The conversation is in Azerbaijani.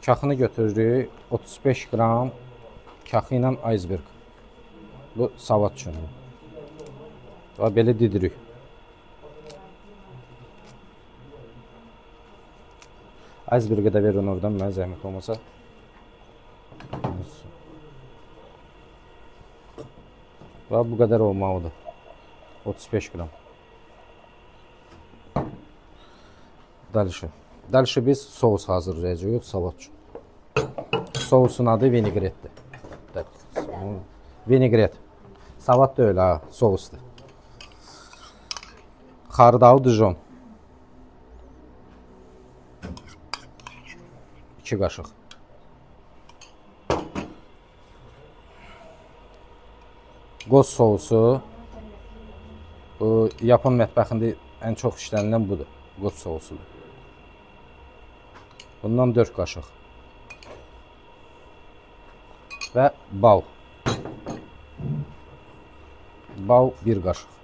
Kaxını götürürük. 35 qram kaxı ilə iceberg. Bu salat üçündür. Və belə didirik. Iceberg'ı da verin oradan, mənə zəhmət olmasa. Və bu qədər olmalıdır. 35 qram. Dəlişi biz soğus hazırlayacağıq salat üçün. Soğusun adı vinegretdir. Vinegret. Salat da öyle ha, soğusdur. Xardal dijon. 2 qaşıq. Qoz sousu. Bu Yapon mətbəxində ən çox işlənilən budur. Qoz sousudur. Bundan 4 qaşıq. Və bal. Bal 1 qaşıq.